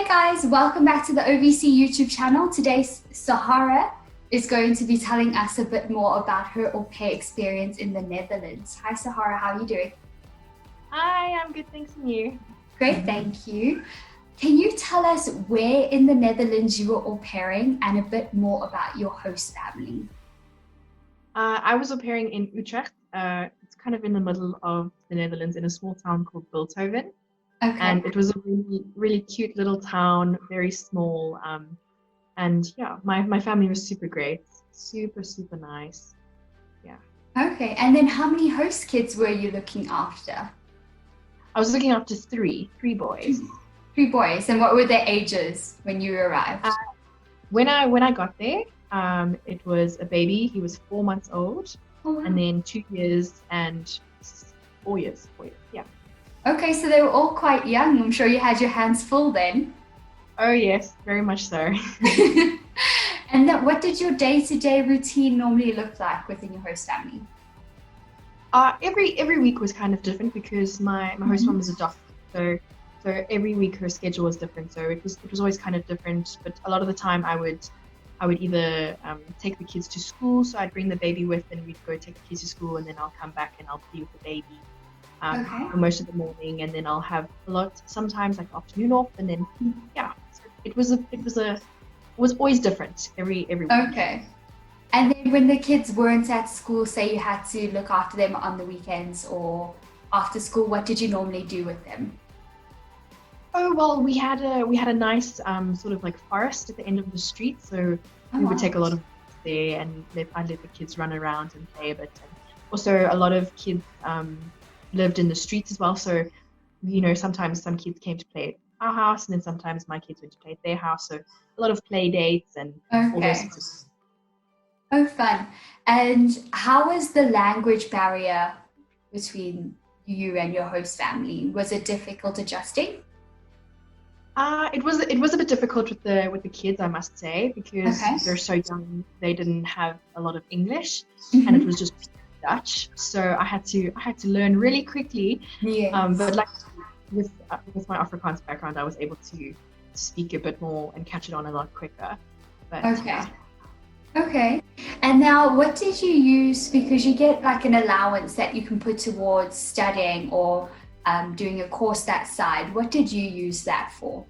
guys, welcome back to the OVC YouTube channel. Today, Sahara is going to be telling us a bit more about her au pair experience in the Netherlands. Hi Sahara, how are you doing? Hi, I'm good, thanks, and you? Great, thank you. Can you tell us where in the Netherlands you were au pairing and a bit more about your host family? I was au pairing in Utrecht. It's kind of in the middle of the Netherlands in a small town called Bilthoven. Okay. And it was a really, really cute little town, very small. And yeah, my family was super great, super, super nice. Yeah. Okay, and then how many host kids were you looking after? I was looking after three boys. Three boys, and what were their ages when you arrived? When I got there, it was a baby. He was 4 months old, Oh, wow. and then 2 years and 4 years. Yeah. Okay, so they were all quite young. I'm sure you had your hands full then. Oh yes, very much so. And what did your day-to-day routine normally look like within your host family? Every week was kind of different because my host mom is a doctor, so every week her schedule was different. So it was always kind of different. But a lot of the time I would either take the kids to school, so I'd bring the baby with, and we'd go take the kids to school, and then I'll come back and I'll be with the baby for most of the morning, and then I'll have sometimes like afternoon off, and then yeah, so it was always different every week. Okay. And then when the kids weren't at school, say you had to look after them on the weekends or after school, what did you normally do with them? Oh well, we had a nice sort of like forest at the end of the street, so we would take a lot of there, and I'd let the kids run around and play a bit. And also, a lot of kids lived in the streets as well, so sometimes some kids came to play at our house, and then sometimes my kids went to play at their house. So a lot of play dates and all those sorts of stuff. Oh, fun. And how was the language barrier between you and your host family? Was it difficult adjusting? It was a bit difficult with the kids, I must say, because they're so young. They didn't have a lot of English, and it was just Dutch. So I had to learn really quickly. Yes. But like with my Afrikaans background, I was able to speak a bit more and catch it on a lot quicker. But Okay. And now, what did you use? Because you get like an allowance that you can put towards studying or doing a course that side. What did you use that for?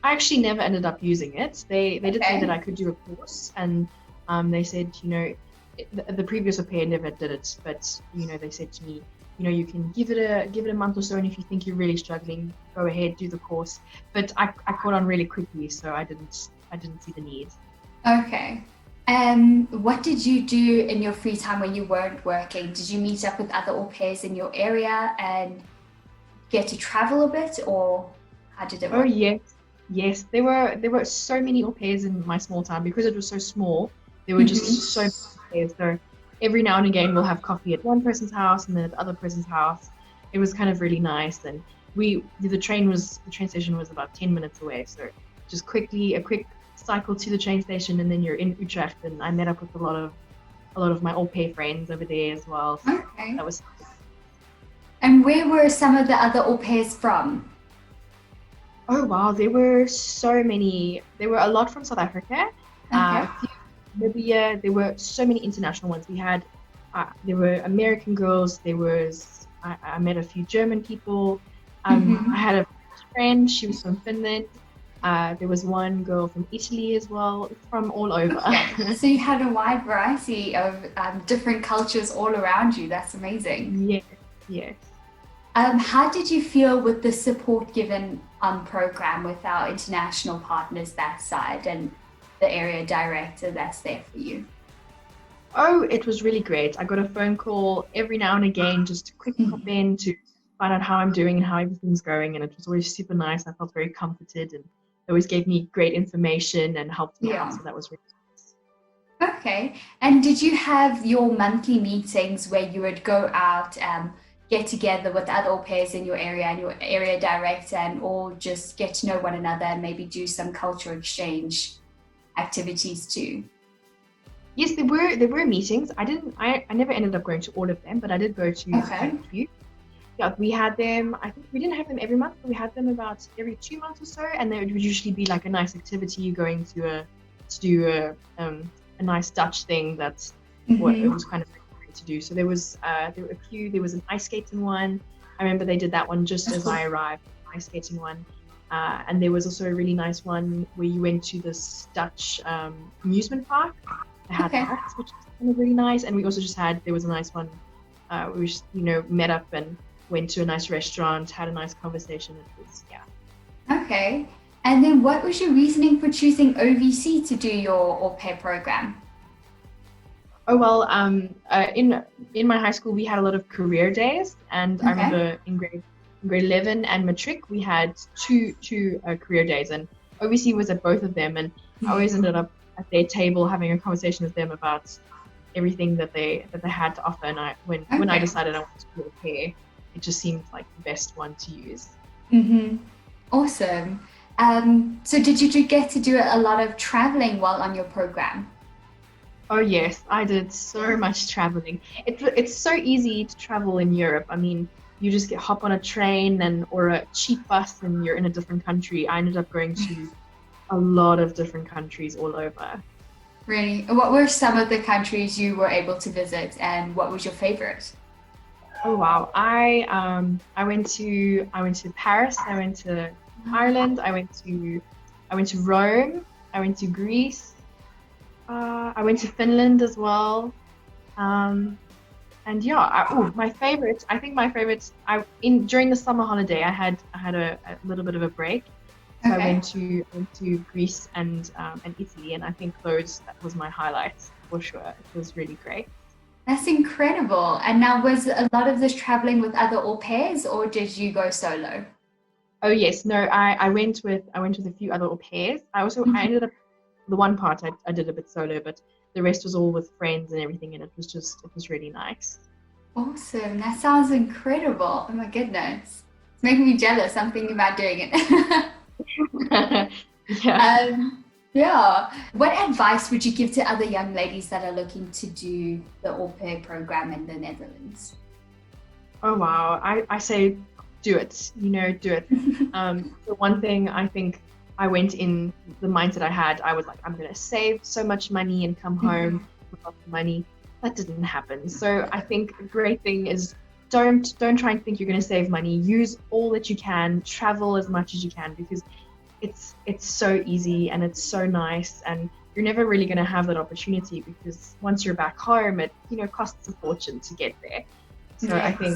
I actually never ended up using it. They did say that I could do a course, and they said, the previous au pair never did it, but they said to me, you can give it a month or so, and if you think you're really struggling, go ahead, do the course. But I caught on really quickly, so I didn't see the need. Okay. What did you do in your free time when you weren't working? Did you meet up with other au pairs in your area and get to travel a bit, or how did it work? Oh yes. There were so many au pairs in my small town because it was so small. There were just so many au pairs. So every now and again we'll have coffee at one person's house and then at the other person's house. It was kind of really nice, and the train station was about 10 minutes away. So just a quick cycle to the train station, and then you're in Utrecht, and I met up with a lot of my au pair friends over there as well. So okay. That was. And where were some of the other au pairs from? Oh wow, there were so many. There were a lot from South Africa, Libya. There were so many international ones. We had there were American girls. I met a few German people. I had a friend. She was from Finland. There was one girl from Italy as well, from all over. So you had a wide variety of different cultures all around you. That's amazing. Yes. How did you feel with the support given on program with our international partners that side and the area director that's there for you? Oh, it was really great. I got a phone call every now and again, just to quick pop in to find out how I'm doing and how everything's going, and it was always super nice. I felt very comforted, and they always gave me great information and helped me out, so that was really nice. Okay. And did you have your monthly meetings where you would go out and get together with other au pairs in your area and your area director, and all just get to know one another and maybe do some cultural exchange activities too? Yes, there were meetings. I never ended up going to all of them, but I did go to quite a few. Yeah, we had them. I think we didn't have them every month, but we had them about every 2 months or so. And there would usually be like a nice activity going to do a nice Dutch thing. That's what it Mm-hmm. was kind of great to do. So there were a few. There was an ice skating one. I remember they did that one just That's as cool. I arrived. Ice skating one. And there was also a really nice one where you went to this Dutch amusement park. They had Okay. that, which was kind of really nice. And we also just had, there was a nice one. We just, met up and went to a nice restaurant, had a nice conversation. It was, yeah. Okay. And then what was your reasoning for choosing OVC to do your au pair program? Oh well, in my high school we had a lot of career days, and I Okay. remember in grade 11 and matric we had two career days, and OVC was at both of them, and I always ended up at their table having a conversation with them about everything that they had to offer. And when I Okay. decided I wanted to do a pair, it just seemed like the best one to use. Mm-hmm. Awesome. So did you get to do a lot of traveling while on your program? Oh yes, I did so much traveling. It's so easy to travel in Europe. I mean, you just get hop on a train and or a cheap bus and you're in a different country. I ended up going to a lot of different countries all over. Really? What were some of the countries you were able to visit and what was your favorite? Oh wow. I went to Paris, I went to Ireland, I went to Rome, I went to Greece, I went to Finland as well. Um, And yeah, my favorite. I think my favorite. I in during the summer holiday, I had a little bit of a break, so Okay. I went to Greece and Italy, and I think that was my highlights for sure. It was really great. That's incredible. And now, was a lot of this traveling with other au pairs, or did you go solo? Oh yes, no, I went with a few other au pairs. I Mhm. ended up the one part I did a bit solo, but the rest was all with friends and everything, and it was really nice. Awesome. That sounds incredible. Oh my goodness. It's making me jealous. I'm thinking about doing it. Yeah. um, yeah. What advice would you give to other young ladies that are looking to do the au pair program in the Netherlands? Oh wow. I say do it, do it. The one thing I think I went in the mindset I had, I was like, I'm gonna save so much money and come home with lots of money. That didn't happen. So I think a great thing is don't try and think you're gonna save money. Use all that you can, travel as much as you can because it's so easy and it's so nice and you're never really gonna have that opportunity because once you're back home it costs a fortune to get there. So I Yes. think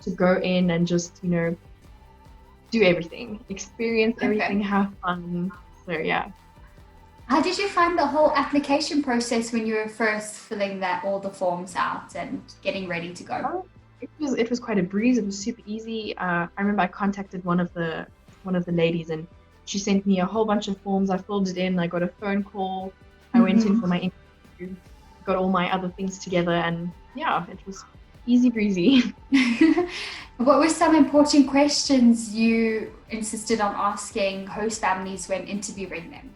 to go in and just, do everything, experience Okay. everything, have fun. So yeah. How did you find the whole application process when you were first filling that all the forms out and getting ready to go? Oh, it was quite a breeze. It was super easy. I remember I contacted one of the ladies and she sent me a whole bunch of forms. I filled it in. I got a phone call. I went in Mm-hmm. for my interview, got all my other things together, and yeah, it was easy breezy. What were some important questions you insisted on asking host families when interviewing them?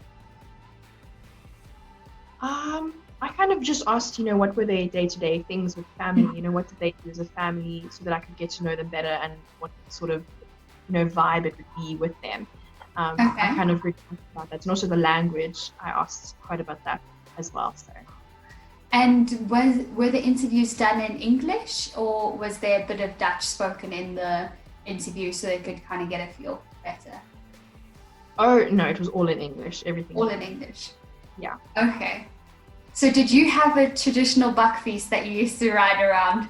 I kind of just asked, what were their day-to-day things with family? What did they do as a family, so that I could get to know them better and what sort of, vibe it would be with them. I Okay. kind of really asked about that, and also the language. I asked quite about that as well. So, And were the interviews done in English or was there a bit of Dutch spoken in the interview so they could kind of get a feel better? oh no, it was all in English. Everything All was in in English. English. Yeah. Okay. So did you have a traditional buck feast that you used to ride around?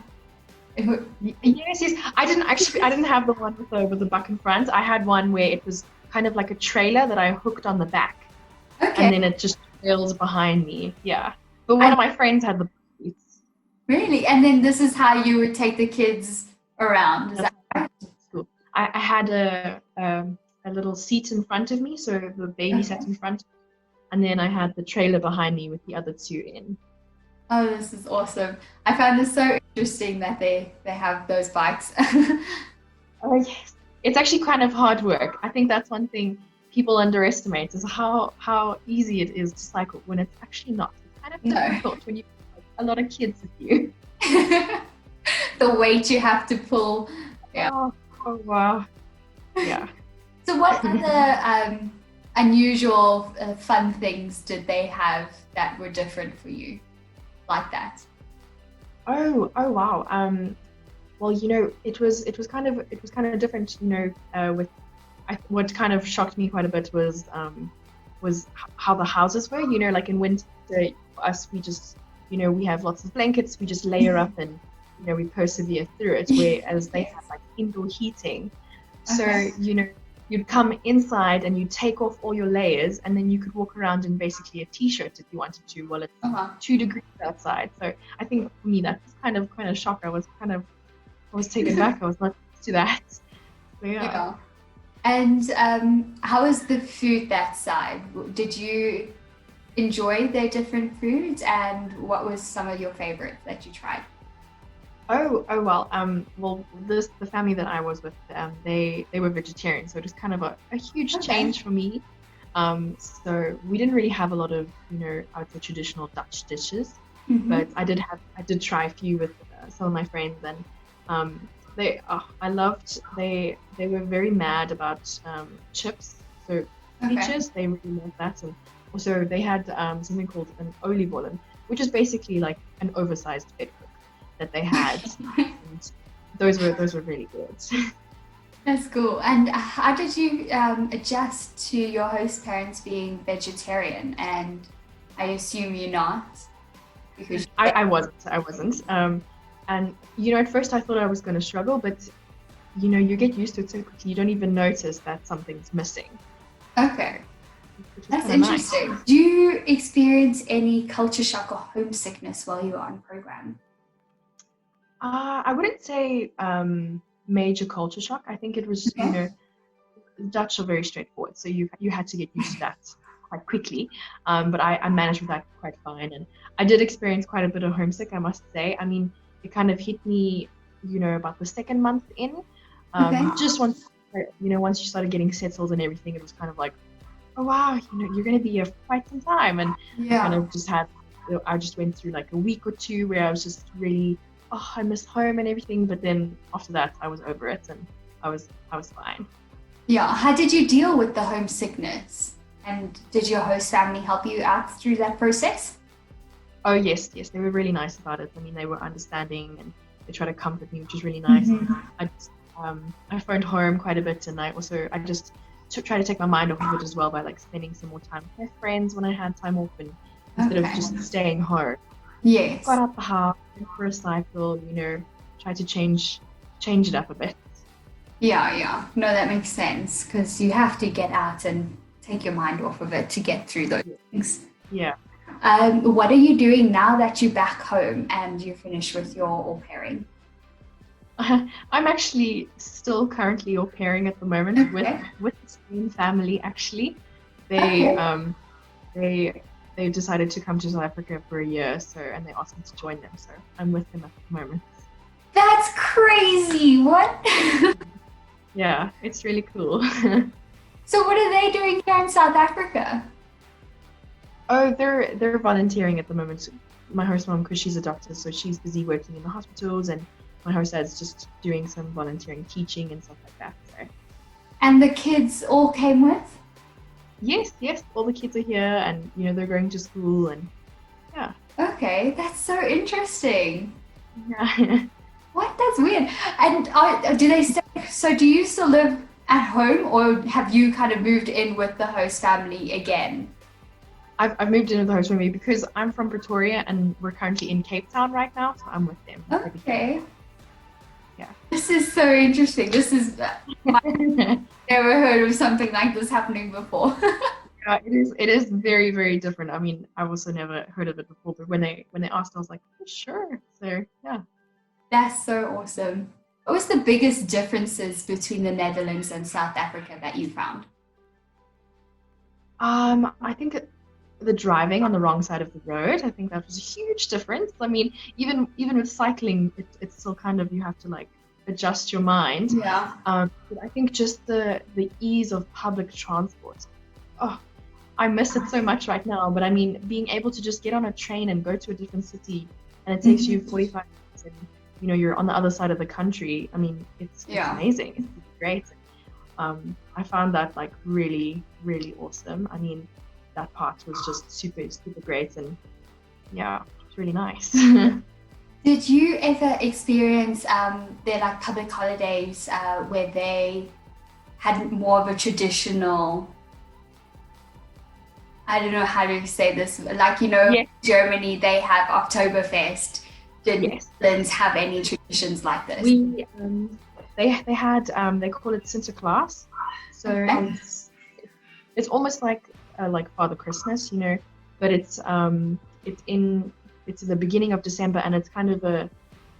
Yes, yes. I didn't have the one with the buck in front. I had one where it was kind of like a trailer that I hooked on the back, Okay. and then it just trails behind me. Yeah. But one And of my friends had the boots. really, and then this is how you would take the kids around. Is That's that right? cool. I had a little seat in front of me, so the baby Okay. sat in front, and then I had the trailer behind me with the other two in. Oh, this is awesome. I found this so interesting that they have those bikes. Oh yes, it's actually kind of hard work. I think that's one thing people underestimate is how easy it is to cycle when it's actually not. It's kind of No. difficult when you have a lot of kids with you. The weight you have to pull Yeah. Oh wow. Yeah. So what other unusual fun things did they have that were different for you like that? Oh wow. Well, it was kind of different, with what kind of shocked me quite a bit was how the houses were. Like in winter, for us, we just, we have lots of blankets, we just layer up and, we persevere through it. Whereas they Yes. have like indoor heating. So, Okay. you'd come inside and you'd take off all your layers and then you could walk around in basically a t-shirt if you wanted to while it's Uh-huh. 2 degrees outside. So I think for me, that was kind of shock. I was taken back. I was not used to that. So yeah. Yeah. And how was the food that side? Did you enjoy their different foods, and what was some of your favorites that you tried? Oh well. Well, the family that I was with, they were vegetarian, so it was kind of a huge Okay. change for me. So we didn't really have a lot of, I would say traditional Dutch dishes, but Mm-hmm. I did try a few with some of my friends, and um, they were very mad about chips, so Okay. peaches. They really loved that, and also they had something called an oliebollen, which is basically like an oversized bedcook that they had, and those were really good. That's cool. And how did you adjust to your host parents being vegetarian? And I assume you're not because I wasn't. And at first I thought I was going to struggle, but you get used to it so quickly. You don't even notice that something's missing, okay, which is that's kind of nice. interesting. Do you experience any culture shock or homesickness while you are on program? I wouldn't say major culture shock. I think it was, Okay. Dutch are very straightforward, so you had to get used to that quite quickly. But I managed with that quite fine, and I did experience quite a bit of homesick, I must say. I mean, it kind of hit me, about the second month in. Okay. Just once you started getting settled and everything, it was kind of like, oh wow, you're going to be here for quite some time, and I kind Yeah. of just had, I just went through like a week or two where I was just really, oh, I missed home and everything. But then after that, I was over it, and I was fine. Yeah. How did you deal with the homesickness? And did your host family help you out through that process? Oh yes, yes, they were really nice about it. I mean, they were understanding and they tried to comfort me, which was really nice. Mm-hmm. I phoned home quite a bit, and I just tried to take my mind off of it as well by like spending some more time with my friends when I had time off, and instead of Okay. just staying home, got Yes. out the house, went for a cycle, tried to change it up a bit. Yeah, yeah. No, that makes sense because you have to get out and take your mind off of it to get through those things. Yeah. What are you doing now that you're back home and you're finished with your au pairing? I'm actually still currently au pairing at the moment with Okay. the same family. Actually, they Okay. um they they decided to come to South Africa for a year, so and they asked me to join them. So I'm with them at the moment. That's crazy. What? Yeah, it's really cool. So, what are they doing here in South Africa? Oh, they're volunteering at the moment. My host mom, because she's a doctor, so she's busy working in the hospitals, and my host dad's just doing some volunteering, teaching and stuff like that. So And the kids all came with? yes, yes, all the kids are here, and they're going to school, and yeah, Okay, that's so interesting. yeah. What? That's weird. And do they stay? So, do you still live at home, or have you kind of moved in with the host family again? I've moved into the host family because I'm from Pretoria, and we're currently in Cape Town right now, so I'm with them over here. Okay. Yeah. This is so interesting. This is I've never heard of something like this happening before. Yeah, it is very, very different. I mean, I've also never heard of it before, but when they asked, I was like, "Oh, sure." So yeah. That's so awesome. What was the biggest differences between the Netherlands and South Africa that you found? I think the driving on the wrong side of the road, I think that was a huge difference. I mean, even with cycling, it's still kind of you have to like adjust your mind. Yeah. But I think just the ease of public transport. Oh, I miss it so much right now. But I mean, being able to just get on a train and go to a different city, and it takes you Mhm. 45 minutes. you're on the other side of the country. I mean, it's Yeah. amazing. It's great. I found that like really, really awesome. I mean, that part was just super, super great, and yeah, it's really nice. Did you ever experience their like public holidays where they had more of a traditional, I don't know how to say this, like, Yes, Germany, they have Oktoberfest. Did yes. Netherlands have any traditions like this? They had they call it Sinterklaas, so Okay. it's almost like Father Christmas, but it's in it's the beginning of December, and it's kind of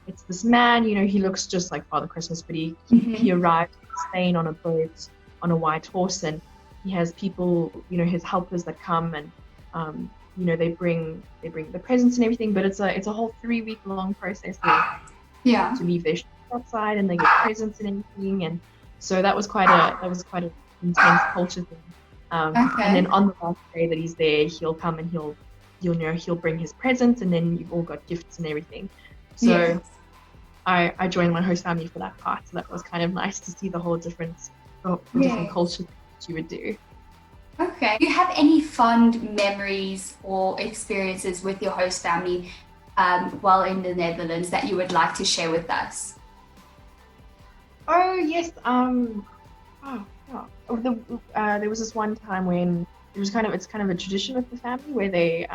it's this man, he looks just like Father Christmas, but he Hmm. arrived in Spain on a boat on a white horse, and he has people, his helpers that come, and they bring the presents and everything, but it's a whole 3 week long process Yeah. to leave their shoes outside, and they get presents and everything, and so that was quite an intense culture thing. And then Okay. on the last day that he's there, he'll come and he'll bring his presents, and then you've all got gifts and everything. So Yes. I joined my host family for that part, so that was kind of nice to see the different Yes. cultures that you would do. Okay. Do you have any fond memories or experiences with your host family while in the Netherlands that you would like to share with us? Oh yes, oh, there was this one time when it's kind of a tradition with the family where Okay. they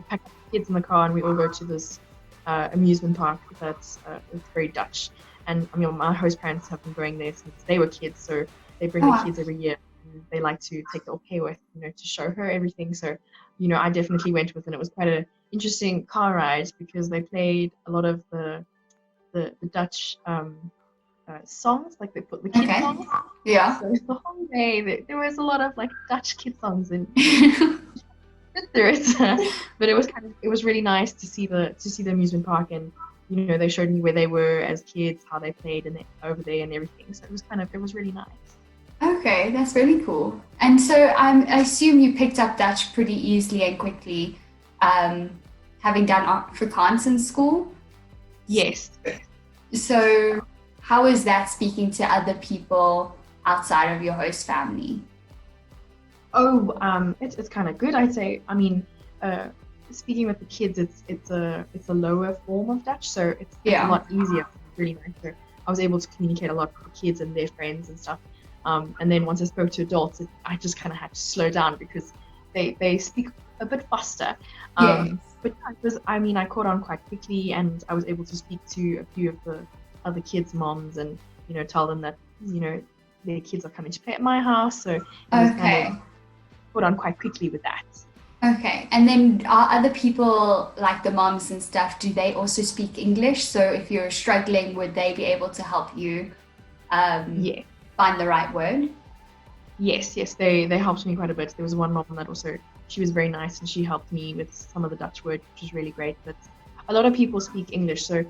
pack up the kids in the car, and we all go to this amusement park that's it's very Dutch. And I mean, my host parents have been going there since they were kids, so they bring Oh, the wow. kids every year. And they like to take the au pair with, to show her everything. So, I definitely went with, and it was quite an interesting car ride because they played a lot of the Dutch songs, like they put the kid Okay. songs. Yeah. So the whole day there was a lot of like Dutch kid songs, and sit through it. But it was really nice to see the amusement park, and they showed me where they were as kids, how they played and over there and everything. So it was really nice. Okay, that's really cool. And so I assume you picked up Dutch pretty easily and quickly, um, having done Afrikaans in school. Yes. So how is that speaking to other people outside of your host family? Oh, it's kind of good, I'd say. I mean, uh, speaking with the kids, it's a lower form of Dutch, so it's a Yeah. lot easier. Really nice. So I was able to communicate a lot with the kids and their friends and stuff. And then once I spoke to adults, I just kind of had to slow down because they speak a bit faster. Yes. But yeah, I mean, I caught on quite quickly, and I was able to speak to a few of the other kids' moms, and tell them that their kids are coming to play at my house. So it was kind of Okay. caught on quite quickly with that. Okay. And then are other people like the moms and stuff, do they also speak English? So if you're struggling, would they be able to help you um, Yeah. find the right word? Yes, they helped me quite a bit. There was one mom that also, she was very nice, and she helped me with some of the Dutch words, which was really great. But a lot of people speak English, so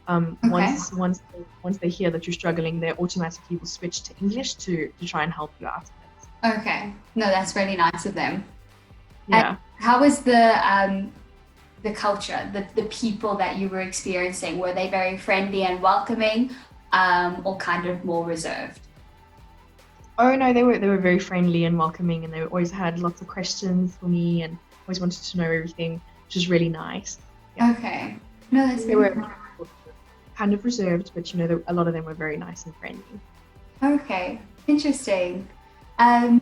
Okay. once they hear that you're struggling, they automatically will switch to English to try and help you out with it. Okay. No, that's really nice of them. And Yeah. how was the culture, the people that you were experiencing? Were they very friendly and welcoming, or kind of more reserved? Oh no, they were very friendly and welcoming, and they always had lots of questions for me, and always wanted to know everything, which was really nice. Yeah. Okay. No, that's They really were cool. kind of reserved, but a lot of them were very nice and friendly. Okay. Interesting. Um,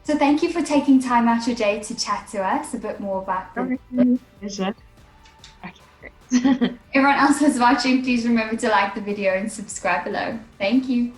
so thank you for taking time out your day to chat to us a bit more about the. Okay. Pleasure. Okay, great. Everyone else who's watching, please remember to like the video and subscribe below. Thank you.